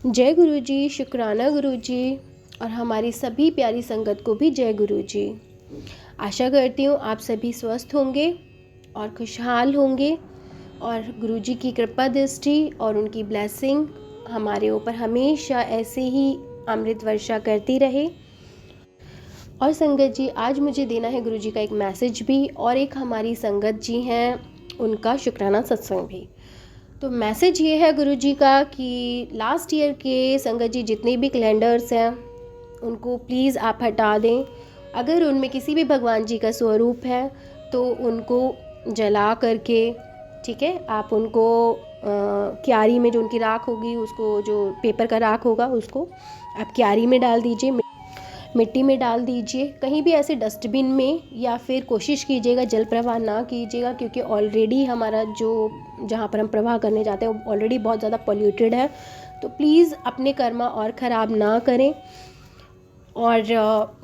जय गुरु जी, शुक्राना गुरु जी और हमारी सभी प्यारी संगत को भी जय गुरु जी। आशा करती हूँ आप सभी स्वस्थ होंगे और खुशहाल होंगे और गुरु जी की कृपा दृष्टि और उनकी ब्लेसिंग हमारे ऊपर हमेशा ऐसे ही अमृत वर्षा करती रहे। और संगत जी, आज मुझे देना है गुरु जी का एक मैसेज भी और एक हमारी संगत जी हैं उनका शुक्राना सत्संग भी। तो मैसेज ये है गुरु जी का कि लास्ट ईयर के संगत जी जितने भी कैलेंडर्स हैं उनको प्लीज़ आप हटा दें। अगर उनमें किसी भी भगवान जी का स्वरूप है तो उनको जला करके, ठीक है, आप उनको क्यारी में जो उनकी राख होगी, उसको जो पेपर का राख होगा उसको आप क्यारी में डाल दीजिए, मिट्टी में डाल दीजिए, कहीं भी ऐसे डस्टबिन में, या फिर कोशिश कीजिएगा जल प्रवाह ना कीजिएगा क्योंकि ऑलरेडी हमारा जो जहाँ पर हम प्रवाह करने जाते हैं वो ऑलरेडी बहुत ज़्यादा पॉल्यूटेड है। तो प्लीज़ अपने कर्मा और ख़राब ना करें। और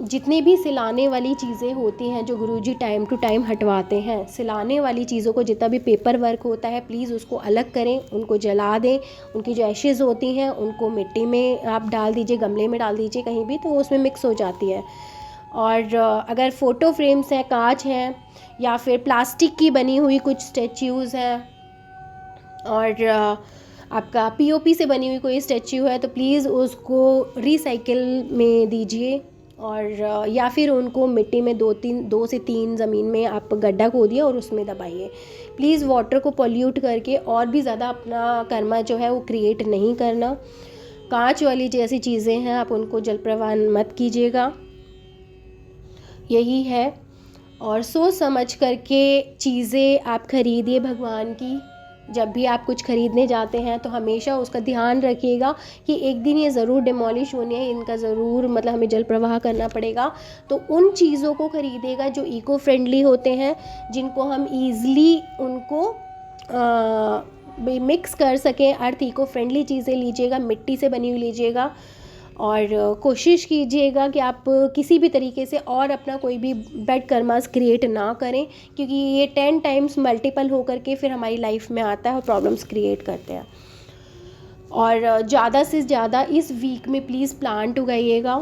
जितनी भी सिलाने वाली चीज़ें होती हैं जो गुरुजी टाइम टू टाइम हटवाते हैं, सिलाने वाली चीज़ों को जितना भी पेपर वर्क होता है प्लीज़ उसको अलग करें, उनको जला दें। उनकी जो एशेज़ होती हैं उनको मिट्टी में आप डाल दीजिए, गमले में डाल दीजिए कहीं भी, तो वो उसमें मिक्स हो जाती है। और अगर फ़ोटो फ्रेम्स हैं, कांच हैं, या फिर प्लास्टिक की बनी हुई कुछ स्टैच्यूज़ हैं और आपका पीओपी से बनी हुई कोई स्टैच्यू है तो प्लीज़ उसको रिसाइकिल में दीजिए। और या फिर उनको मिट्टी में 2 से 3 ज़मीन में आप गड्ढा खोदिए और उसमें दबाइए। प्लीज़ वाटर को पॉल्यूट करके और भी ज़्यादा अपना कर्मा जो है वो क्रिएट नहीं करना। कांच वाली जैसी चीज़ें हैं आप उनको जल प्रवाह मत कीजिएगा, यही है। और सोच समझ करके चीज़ें आप खरीदिए भगवान की। जब भी आप कुछ खरीदने जाते हैं तो हमेशा उसका ध्यान रखिएगा कि एक दिन ये ज़रूर डिमोलिश होने हैं, इनका ज़रूर मतलब हमें जल प्रवाह करना पड़ेगा। तो उन चीज़ों को खरीदेगा जो इको फ्रेंडली होते हैं, जिनको हम ईज़िली उनको मिक्स कर सकें। अर्थ इको फ्रेंडली चीज़ें लीजिएगा, मिट्टी से बनी हुई लीजिएगा। और कोशिश कीजिएगा कि आप किसी भी तरीके से और अपना कोई भी बैड कर्मास क्रिएट ना करें, क्योंकि ये 10 टाइम्स मल्टीपल होकर के फिर हमारी लाइफ में आता है और प्रॉब्लम्स क्रिएट करते हैं। और ज़्यादा से ज़्यादा इस वीक में प्लीज़ प्लांट उगाइएगा।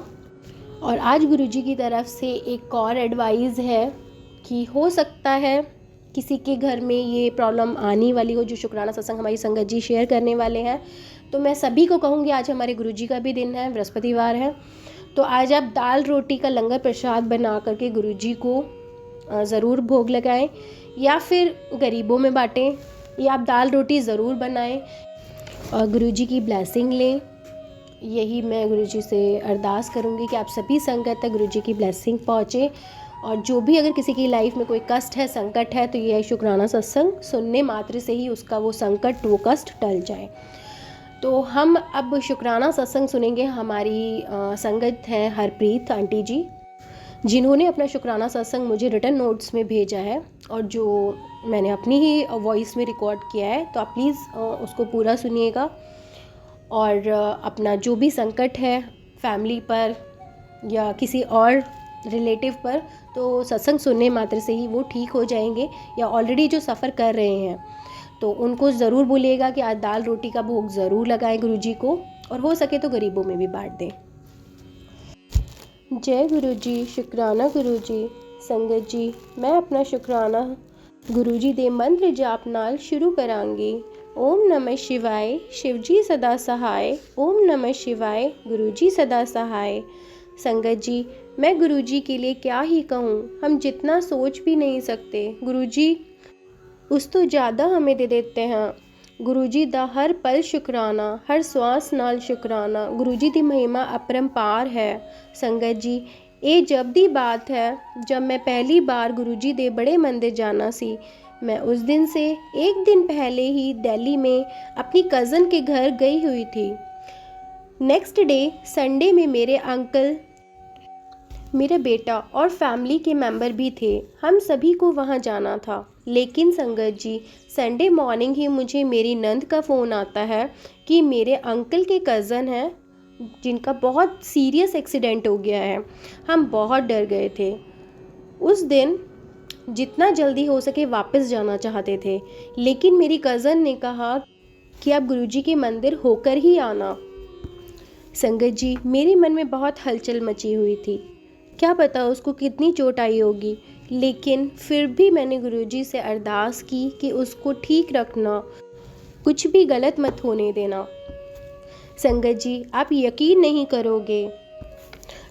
और आज गुरुजी की तरफ से एक और एडवाइस है कि हो सकता है किसी के घर में ये प्रॉब्लम आने वाली हो, जो शुक्राना सत्संग हमारी संगत जी शेयर करने वाले हैं। तो मैं सभी को कहूँगी, आज हमारे गुरुजी का भी दिन है, बृहस्पतिवार है, तो आज आप दाल रोटी का लंगर प्रसाद बना करके गुरुजी को ज़रूर भोग लगाएं, या फिर गरीबों में बांटें, या आप दाल रोटी ज़रूर बनाएं और गुरुजी की ब्लेसिंग लें। यही मैं गुरुजी से अरदास करूँगी कि आप सभी संगत तक गुरुजी की ब्लेसिंग पहुँचे। और जो भी अगर किसी की लाइफ में कोई कष्ट है, संकट है, तो यह शुक्राना सत्संग सुनने मात्र से ही उसका वो संकट, वो कष्ट टल जाए। तो हम अब शुक्राना सत्संग सुनेंगे। हमारी संगत है हरप्रीत आंटी जी, जिन्होंने अपना शुक्राना सत्संग मुझे रिटन नोट्स में भेजा है और जो मैंने अपनी ही वॉइस में रिकॉर्ड किया है। तो आप प्लीज़ उसको पूरा सुनिएगा और अपना जो भी संकट है फैमिली पर या किसी और रिलेटिव पर, तो सत्संग सुनने मात्र से ही वो ठीक हो जाएंगे, या ऑलरेडी जो सफ़र कर रहे हैं तो उनको ज़रूर बोलिएगा कि आज दाल रोटी का भोग ज़रूर लगाएं गुरुजी को, और हो सके तो गरीबों में भी बांट दें। जय गुरुजी, शुक्राना गुरुजी। संगत जी, मैं अपना शुक्राना गुरुजी दे मंत्र जाप नाल शुरू करांगी। ओम नमः शिवाय, शिवजी सदा सहाय। ओम नमः शिवाय, गुरुजी सदा सहाय। संगत जी, मैं गुरुजी के लिए क्या ही कहूँ, हम जितना सोच भी नहीं सकते गुरुजी उस तो ज़्यादा हमें दे देते हैं। गुरुजी दा हर पल शुक्राना, हर श्वास नाल शुक्राना। गुरुजी दी महिमा अपरंपार है। संगत जी, ये जब दी बात है जब मैं पहली बार गुरुजी दे बड़े मंदिर जाना सी। मैं उस दिन से एक दिन पहले ही दिल्ली में अपनी कज़न के घर गई हुई थी। नेक्स्ट डे संडे में मेरे अंकल, मेरे बेटा और फैमिली के मेंबर भी थे, हम सभी को वहाँ जाना था। लेकिन संगत जी, संडे मॉर्निंग ही मुझे मेरी नंद का फ़ोन आता है कि मेरे अंकल के कज़न हैं जिनका बहुत सीरियस एक्सीडेंट हो गया है। हम बहुत डर गए थे। उस दिन जितना जल्दी हो सके वापस जाना चाहते थे, लेकिन मेरी कज़न ने कहा कि आप गुरुजी के मंदिर होकर ही आना। संगत जी, मेरे मन में बहुत हलचल मची हुई थी। क्या पता उसको कितनी चोट आई होगी, लेकिन फिर भी मैंने गुरुजी से अरदास की कि उसको ठीक रखना, कुछ भी गलत मत होने देना। संगत जी, आप यकीन नहीं करोगे,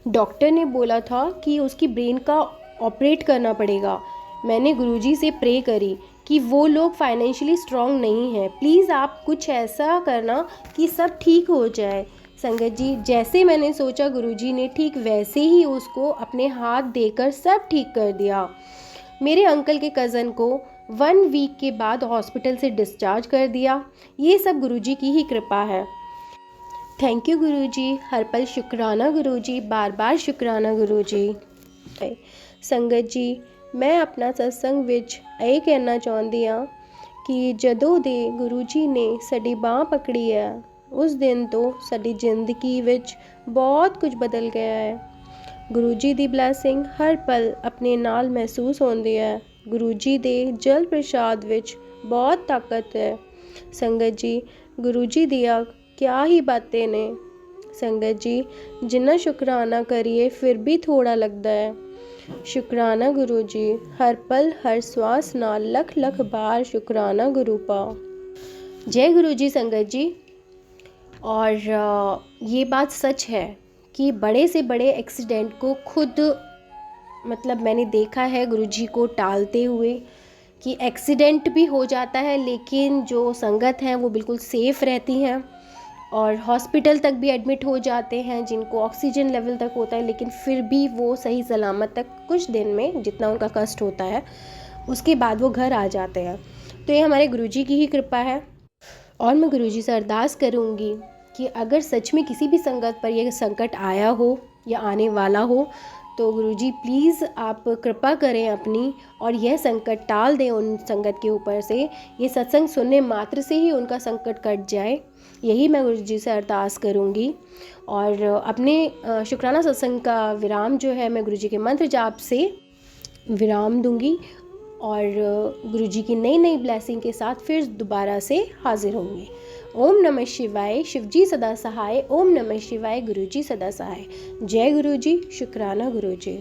डॉक्टर ने बोला था कि उसकी ब्रेन का ऑपरेट करना पड़ेगा। मैंने गुरुजी से प्रे करी कि वो लोग फाइनेंशियली स्ट्रांग नहीं हैं, प्लीज़ आप कुछ ऐसा करना कि सब ठीक हो जाए। संगत जी, जैसे मैंने सोचा गुरुजी ने ठीक वैसे ही उसको अपने हाथ देकर सब ठीक कर दिया। मेरे अंकल के कज़न को 1 वीक के बाद हॉस्पिटल से डिस्चार्ज कर दिया। ये सब गुरुजी की ही कृपा है। थैंक यू गुरुजी, हर पल शुक्राना गुरुजी, बार बार शुक्राना गुरुजी। संगत जी, मैं अपना सत्संग विच ਇਹ कहना ਚਾਹੁੰਦੀ ਹਾਂ ਕਿ ਜਦੋਂ ਦੇ ਗੁਰੂ ਜੀ ਨੇ ਸਾਡੀ ਬਾਂਹ ਪਕੜੀ ਹੈ, ਉਸ ਦਿਨ ਤੋਂ ਸਾਡੀ ਜ਼ਿੰਦਗੀ ਵਿੱਚ ਬਹੁਤ ਕੁਝ ਬਦਲ ਗਿਆ ਹੈ। ਗੁਰੂ ਜੀ ਦੀ ਬਲੈਸਿੰਗ ਹਰ ਪਲ ਆਪਣੇ ਨਾਲ ਮਹਿਸੂਸ ਹੁੰਦੀ ਹੈ। ਗੁਰੂ ਜੀ ਦੇ ਜਲ ਪ੍ਰਸ਼ਾਦ ਵਿੱਚ ਬਹੁਤ ਤਾਕਤ ਹੈ। ਸੰਗਤ ਜੀ, ਗੁਰੂ ਜੀ ਦੀਆਂ क्या ही बातें ने। संगत जी, जिन्ना शुक्राना करिए फिर भी थोड़ा लगता है। शुक्राना गुरु जी, हर पल हर श्वास नाल लख लख बार शुक्राना गुरु पा। जय गुरु जी। संगत जी, और ये बात सच है कि बड़े से बड़े एक्सीडेंट को खुद मैंने देखा है गुरु जी को टालते हुए, कि एक्सीडेंट भी हो जाता है लेकिन जो संगत हैं वो बिल्कुल सेफ़ रहती हैं और हॉस्पिटल तक भी एडमिट हो जाते हैं, जिनको ऑक्सीजन लेवल तक होता है, लेकिन फिर भी वो सही सलामत तक कुछ दिन में जितना उनका कष्ट होता है उसके बाद वो घर आ जाते हैं। तो ये हमारे गुरुजी की ही कृपा है। और मैं गुरुजी से अरदास करूँगी कि अगर सच में किसी भी संगत पर यह संकट आया हो या आने वाला हो, तो गुरुजी प्लीज़ आप कृपा करें अपनी, और यह संकट टाल दें उन संगत के ऊपर से। ये सत्संग सुनने मात्र से ही उनका संकट कट जाए, यही मैं गुरुजी से अरदास करूँगी। और अपने शुक्राना सत्संग का विराम जो है मैं गुरुजी के मंत्र जाप से विराम दूँगी, और गुरुजी की नई नई ब्लेसिंग के साथ फिर दोबारा से हाजिर होंगे। ओम नमः शिवाय, शिवजी सदा सहाय। ओम नमः शिवाय, गुरुजी सदा सहाय। जय गुरुजी, शुक्राना गुरुजी।